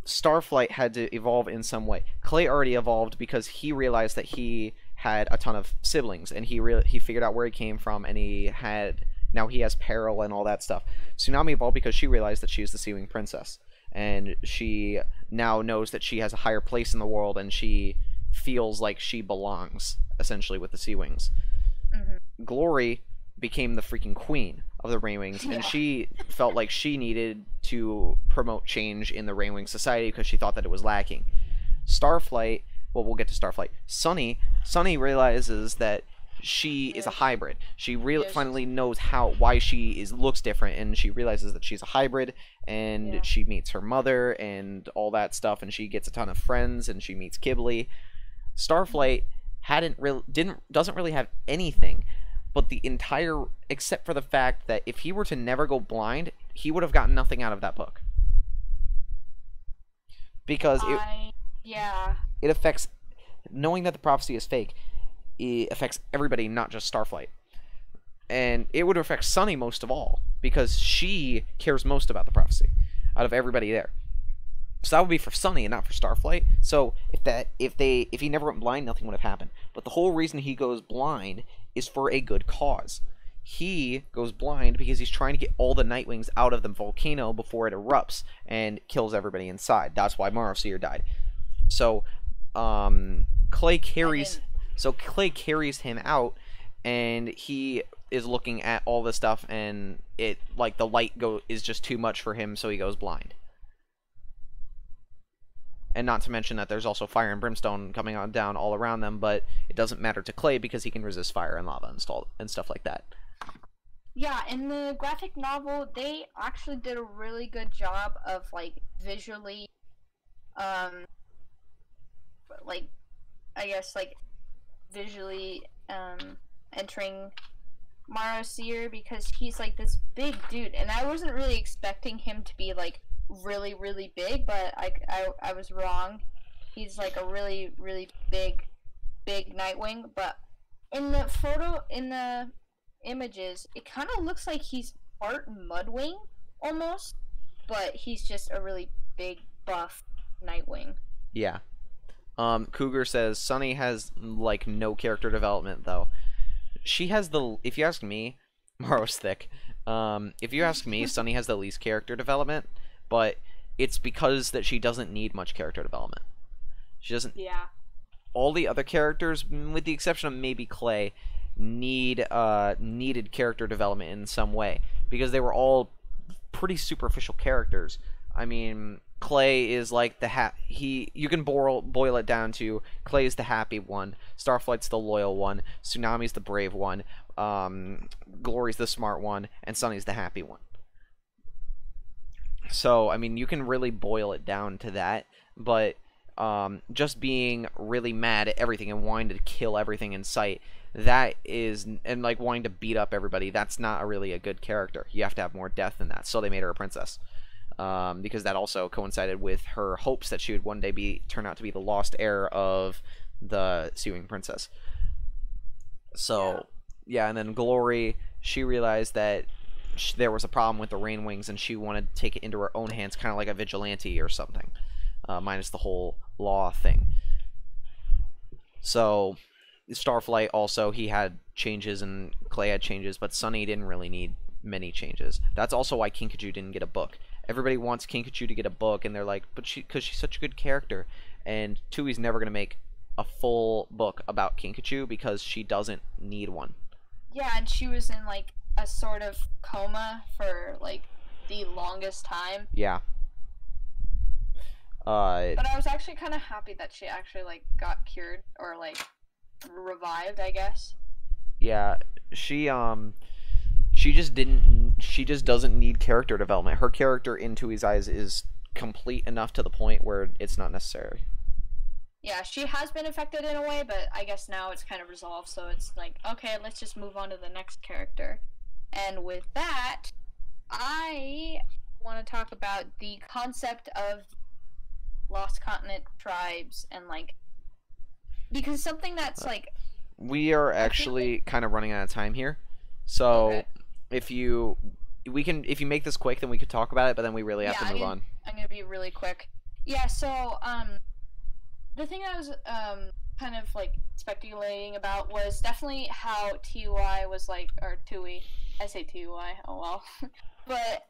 Starflight had to evolve in some way. Clay already evolved because he realized that he had a ton of siblings, and he figured out where he came from, and now he has peril and all that stuff. Tsunami evolved because she realized that she is the Sea Wing Princess, and she now knows that she has a higher place in the world, and she feels like she belongs essentially with the Sea Wings. Mm-hmm. Glory became the freaking queen of the Rainwings, and she felt like she needed to promote change in the Rainwing society because she thought that it was lacking. Starflight, well, we'll get to Starflight. Sunny realizes that she is a hybrid. She finally knows why she looks different, and she realizes that she's a hybrid, and she meets her mother and all that stuff, and she gets a ton of friends, and she meets Kibbley. Starflight doesn't really have anything. But except for the fact that if he were to never go blind, he would have gotten nothing out of that book. Because it affects, knowing that the prophecy is fake, it affects everybody, not just Starflight. And it would affect Sunny most of all, because she cares most about the prophecy out of everybody there. So that would be for Sunny and not for Starflight. So if he never went blind, nothing would have happened. But the whole reason he goes blind is for a good cause. He goes blind because he's trying to get all the Nightwings out of the volcano before it erupts and kills everybody inside. That's why Marowseer died. So Clay carries him out, and he is looking at all this stuff, and the light is just too much for him, so he goes blind. And not to mention that there's also fire and brimstone coming down all around them, but it doesn't matter to Clay because he can resist fire and lava and stuff like that. Yeah, in the graphic novel, they actually did a really good job of, visually, entering Marowseer, because he's, this big dude, and I wasn't really expecting him to be, really, really big, but I was wrong. He's a really, really big Nightwing, but in the images, it kind of looks like he's part Mudwing almost, but he's just a really big buff Nightwing. Yeah. Cougar says Sunny has no character development though. She has if you ask me, Morrow's thick. If you ask me, Sunny has the least character development. But it's because that she doesn't need much character development. She doesn't. Yeah. All the other characters, with the exception of maybe Clay, needed character development in some way because they were all pretty superficial characters. I mean, Clay is you can boil it down to Clay's the happy one, Starflight's the loyal one, Tsunami's the brave one, Glory's the smart one, and Sunny's the happy one. So, I mean, you can really boil it down to that, but just being really mad at everything and wanting to kill everything in sight, and wanting to beat up everybody, that's not really a good character. You have to have more depth than that. So they made her a princess, because that also coincided with her hopes that she would one day turn out to be the lost heir of the Sea Wing Princess. So, yeah, and then Glory, she realized that there was a problem with the Rainwings, and she wanted to take it into her own hands, kind of like a vigilante or something, minus the whole law thing. So, Starflight also, he had changes, and Clay had changes, but Sunny didn't really need many changes. That's also why Kinkajou didn't get a book. Everybody wants Kinkajou to get a book, and they're like, but because she's such a good character, and Tui's never going to make a full book about Kinkajou because she doesn't need one. Yeah, and she was in, a sort of coma for the longest time. Yeah. But I was actually kind of happy that she actually got cured or revived, I guess. Yeah, she She just didn't. She just doesn't need character development. Her character in Tui's eyes is complete enough to the point where it's not necessary. Yeah, she has been affected in a way, but I guess now it's kind of resolved, so it's like, okay, let's just move on to the next character. And with that, I want to talk about the concept of Lost Continent tribes and, like, because something that's, like... We are actually kind of running out of time here. So, Okay. if you make this quick, then we could talk about it, but then we really have to move on. I'm gonna be really quick. Yeah, so, the thing I was, kind of, like, speculating about was definitely how TUI was, like, or TUI, I say TUI, oh well. But,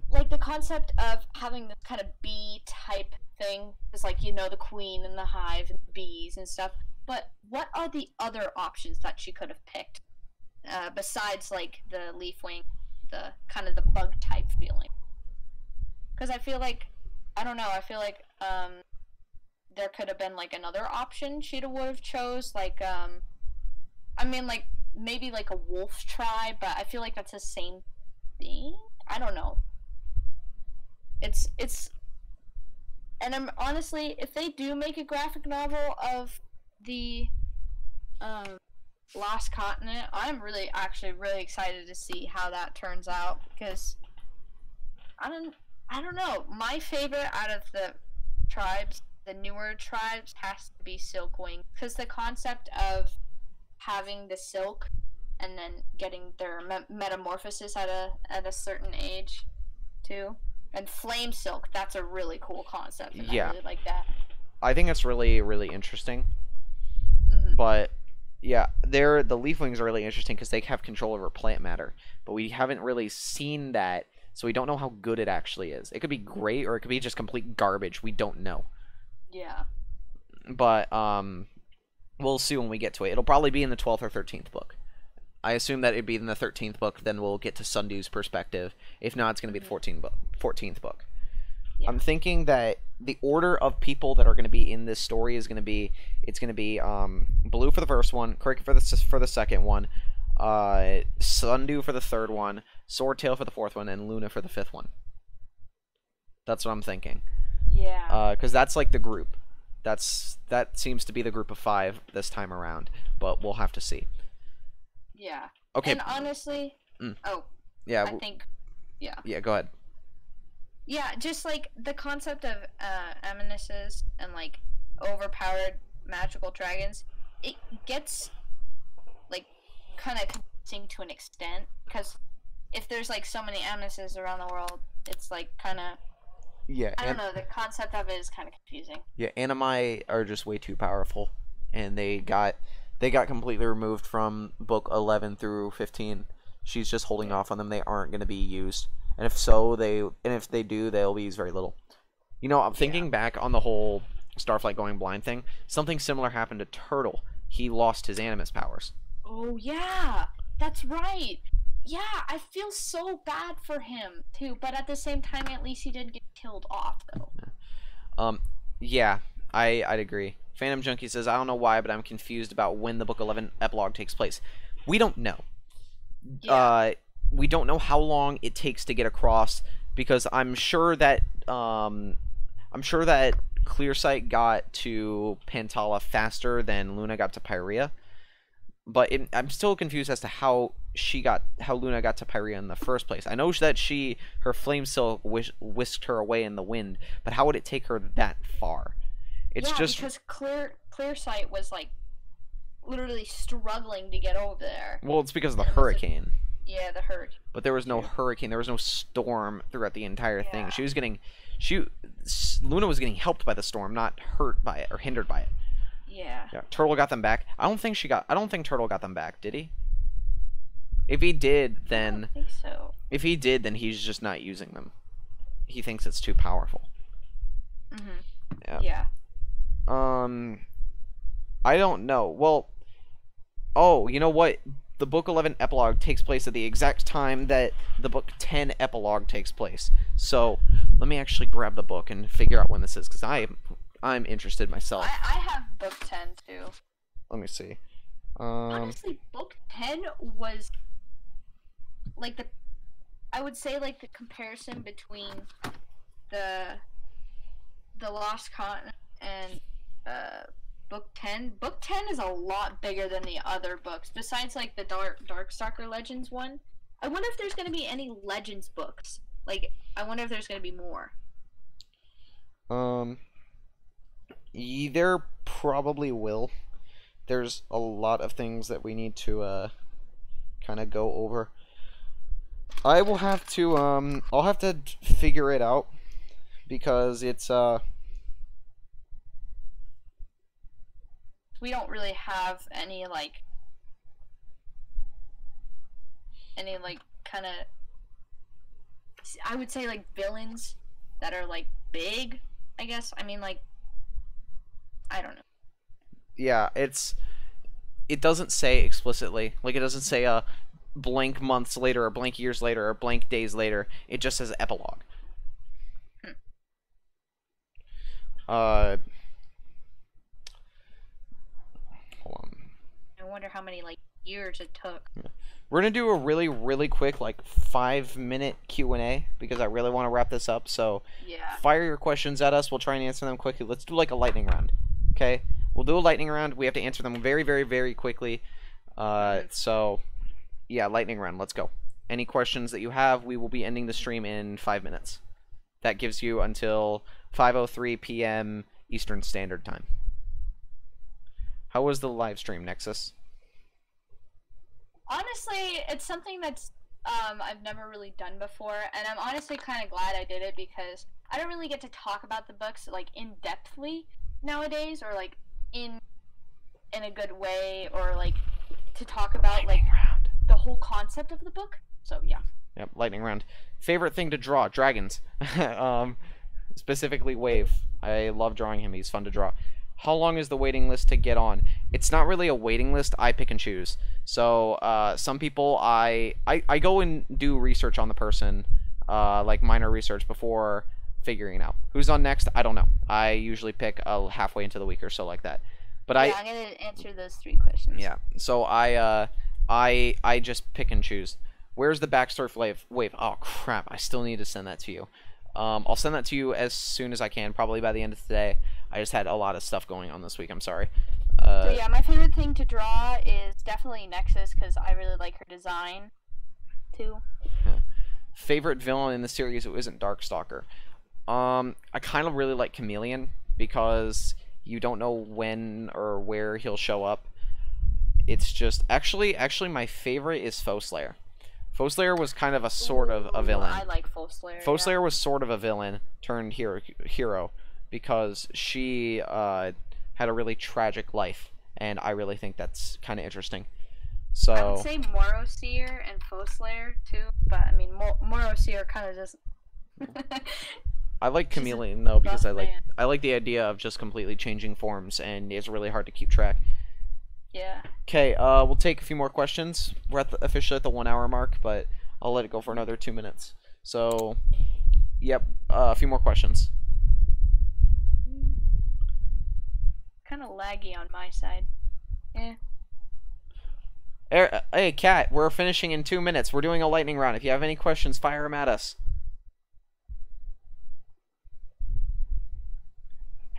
like, the concept of having this kind of bee-type thing is, like, you know, the queen and the hive and the bees and stuff. But what are the other options that she could have picked? Besides, like, the leafwing, the kind of the bug-type feeling. Because I feel like, I don't know, I feel like, there could have been, like, another option she would have chose, like, I mean, like, maybe, like, a wolf tribe, but I feel like that's the same thing? I don't know. It's, and I'm, honestly, if they do make a graphic novel of the, Lost Continent, I'm actually really excited to see how that turns out, because, I don't know, my favorite out of the tribes, the newer tribes, has to be Silkwing, because the concept of having the silk and then getting their metamorphosis at a certain age too, and flame silk, that's a really cool concept, and Yeah. I really like that. I think it's really, really interesting. Mm-hmm. But yeah, the leafwings are really interesting because they have control over plant matter, but we haven't really seen that, so we don't know how good it actually is. It could be great, or it could be just complete garbage. We don't know. Yeah. But we'll see when we get to it. It'll probably be in the 12th or 13th book. I assume that it'd be in the 13th book. Then we'll get to Sundu's perspective. If not, it's going to be the 14th book. Yeah. I'm thinking that the order of people that are going to be in this story is going to be, it's going to be Blue for the first one, Cricket for the second one, Sundu for the third one, Swordtail for the fourth one, and Luna for the fifth one. That's what I'm thinking. Yeah. Because that's like the group. That seems to be the group of 5 this time around, but we'll have to see. Yeah. Okay. And honestly, yeah. I think, yeah. Yeah, go ahead. Yeah, just like the concept of Amnesis and like overpowered magical dragons, it gets like kind of confusing to an extent, because if there's like so many Amnesis around the world, it's like kind of, yeah, I don't know, the concept of it is kind of confusing. Yeah, Animi are just way too powerful, and they got completely removed from book 11 through 15. She's just holding off on them. They aren't going to be used. And if they do, they'll be used very little. You know, I'm thinking back on the whole Starflight going blind thing. Something similar happened to Turtle. He lost his animus powers. Oh yeah, that's right. Yeah, I feel so bad for him too, but at the same time, at least he didn't get killed off though. Yeah, I'd agree. Phantom Junkie says, I don't know why, but I'm confused about when the book 11 epilogue takes place. We don't know. Yeah. We don't know how long it takes to get across, because I'm sure that Clearsight got to Pantala faster than Luna got to Pyrea. But I'm still confused as to how Luna got to Pyrea in the first place. I know that her flame silk whisked her away in the wind, but how would it take her that far? It's just because Clearsight was like literally struggling to get over there. Well, it's because of the hurricane. Yeah, the hurricane. But there was no hurricane. There was no storm throughout the entire thing. Luna was getting helped by the storm, not hurt by it or hindered by it. Yeah. Turtle got them back. I don't think Turtle got them back, did he? If he did, then I don't think so. If he did, then he's just not using them. He thinks it's too powerful. Mhm. Yeah. I don't know. Well, you know what? The book 11 epilogue takes place at the exact time that the book 10 epilogue takes place. So, let me actually grab the book and figure out when this is, because I'm interested myself. I have book 10 too. Let me see. Honestly, book 10 was like I would say like the comparison between the Lost Continent and book 10. Book 10 is a lot bigger than the other books. Besides like the Darkstalker Legends one, I wonder if there's gonna be any Legends books. Like, I wonder if there's gonna be more. There probably will. There's a lot of things that we need to kind of go over. I will have to I'll have to figure it out because it's we don't really have any like kind of, I would say like villains that are like big, I guess. I mean, like, I don't know. Yeah, it doesn't say explicitly, like it doesn't say blank months later or blank years later or blank days later. It just says epilogue. Hold on. I wonder how many like years it took. Yeah. We're gonna do a really quick like 5-minute Q&A because I really want to wrap this up. So yeah, fire your questions at us. We'll try and answer them quickly. Let's do like a lightning round. Okay, we'll do a lightning round. We have to answer them very quickly. So yeah, lightning round. Let's go. Any questions that you have, we will be ending the stream in 5 minutes. That gives you until 5:03 p.m. Eastern Standard Time. How was the live stream, Nexus? Honestly, it's something that's I've never really done before, and I'm honestly kind of glad I did it because I don't really get to talk about the books like in-depthly nowadays, or like in a good way, or like to talk about like the whole concept of the book. So yeah. Yep, lightning round. Favorite thing to draw? Dragons. Specifically Wave. I love drawing him. He's fun to draw. How long is the waiting list to get on? It's not really a waiting list. I pick and choose. So some people I go and do research on the person, like minor research before figuring out who's on next. I don't know. I usually pick halfway into the week or so like that. But yeah, I'm gonna answer those 3 questions. Yeah. So I just pick and choose. Where's the backstory for Wave? Oh crap! I still need to send that to you. I'll send that to you as soon as I can, probably by the end of today. I just had a lot of stuff going on this week. I'm sorry. So yeah, my favorite thing to draw is definitely Nexus because I really like her design, too. Yeah. Favorite villain in the series who isn't Darkstalker? I kind of really like Chameleon because you don't know when or where he'll show up. It's just actually my favorite is Foe Slayer. Foe Slayer was kind of a sort of a villain. I like Foe Slayer. Foe Slayer was sort of a villain turned hero because she had a really tragic life, and I really think that's kind of interesting. So I would say Moro Seer and Foe Slayer too, but I mean Moro Seer kind of just. I like Chameleon though because I like the idea of just completely changing forms, and it's really hard to keep track. Yeah. Okay, we'll take a few more questions. We're officially at the 1 hour mark, but I'll let it go for another 2 minutes. So, yep, a few more questions. Kind of laggy on my side. Yeah. Hey, Kat, we're finishing in 2 minutes. We're doing a lightning round. If you have any questions, fire them at us.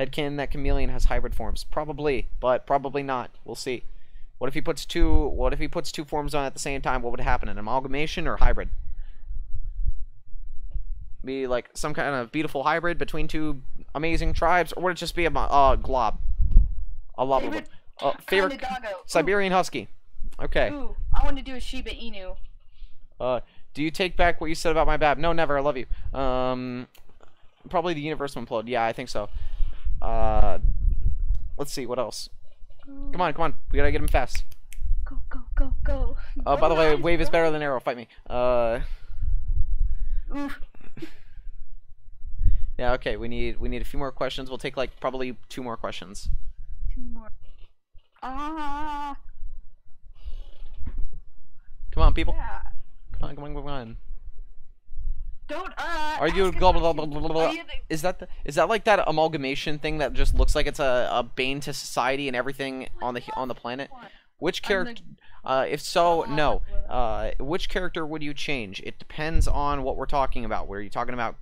Headcanon that Chameleon has hybrid forms. Probably, but probably not. We'll see. What if he puts two forms on at the same time? What would happen? An amalgamation or hybrid? Be like some kind of beautiful hybrid between two amazing tribes, or would it just be a glob? A lob. Favorite Siberian Husky. Okay. Ooh, I want to do a Shiba Inu. Do you take back what you said about my bab? No, never. I love you. Probably the universe will implode. Yeah, I think so. Let's see, what else? Come on, we gotta get him fast. Go. By the way, Wave is better than Arrow, fight me. Oof. Yeah, okay, we need a few more questions. We'll take like probably 2 more questions. 2 more. Ah. Come on, people. Yeah. Come on. Don't Are you blah blah blah blah blah? Is that like that amalgamation thing that just looks like it's a bane to society and everything on the planet? Which character? If so, no. Oh, Which character would you change? It depends on what we're talking about. Were you talking about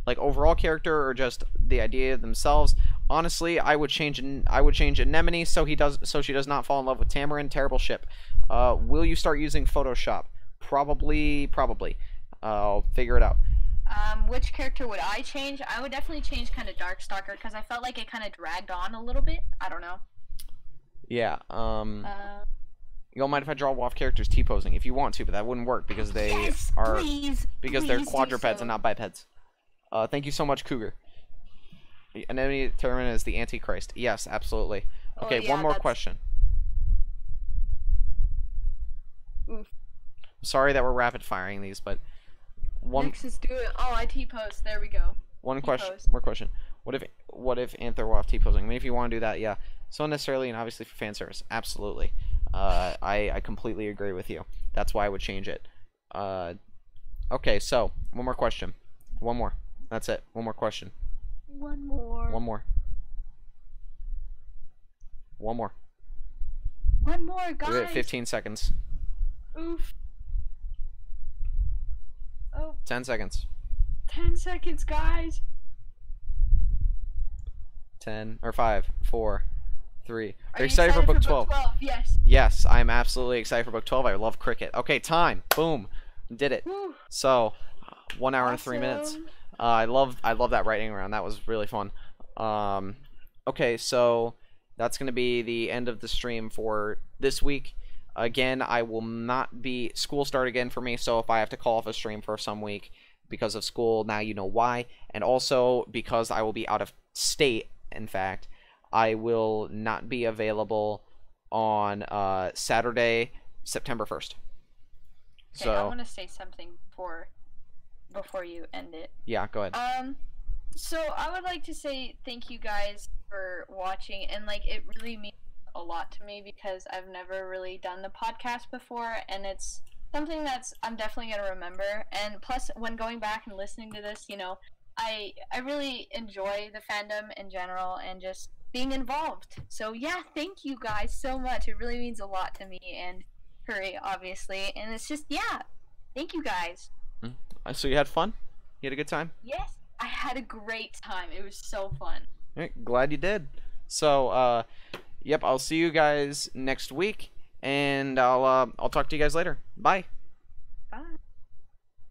like overall character or just the idea themselves? Honestly, I would change Anemone so she does not fall in love with Tamarin. Terrible ship. Will you start using Photoshop? Probably. I'll figure it out. which character would I change? I would definitely change kind of Darkstalker because I felt like it kind of dragged on a little bit. I don't know. Yeah. Uh, You don't mind if I draw off characters T-posing if you want to, but that wouldn't work because they yes, are please, they're please do quadrupeds so. and not bipeds. Thank you so much, Cougar. The enemy determined as the Antichrist. Yes, absolutely. Oh, Okay, yeah, one more that's- question. Oof. Sorry that we're rapid firing these, but Nexus, do it. Oh, I T-post. There we go. one T-pose. question. More question. What if Anther were off T-posing? I mean, if you want to do that, yeah. So unnecessarily and obviously for fan service, absolutely. I completely agree with you. That's why I would change it. Okay, so one more question. One more. That's it. One more question. One more. One more. One more. One more, guys. We got 15 seconds. Oof. Oh, 10 seconds. 10 seconds, guys. 10 or 5, 4, 3. Are Are you excited for book 12? 12? Yes. Yes, I'm absolutely excited for book 12. I love cricket. Okay, time. Boom. Did it. Whew. So, 1 hour and 3 minutes. Awesome. I love that writing round. That was really fun. Okay, so that's going to be the end of the stream for this week. Again, I will not be school start again for me, so if I have to call off a stream for some week because of school, now you know why. And also because I will be out of state, in fact, I will not be available on Saturday, September 1st. Okay, So I want to say something before you end it. yeah, go ahead. So I would like to say thank you guys for watching, and like it really means a lot to me because I've never really done the podcast before, and it's something that's I'm definitely gonna remember. And plus, when going back and listening to this, you know, I really enjoy the fandom in general and just being involved. So yeah, thank you guys so much. It really means a lot to me and Curry, obviously, and it's just yeah, thank you guys. So you had fun? You had a good time? Yes, I had a great time. It was so fun. All right, glad you did. So, yep, I'll see you guys next week, and I'll talk to you guys later. Bye.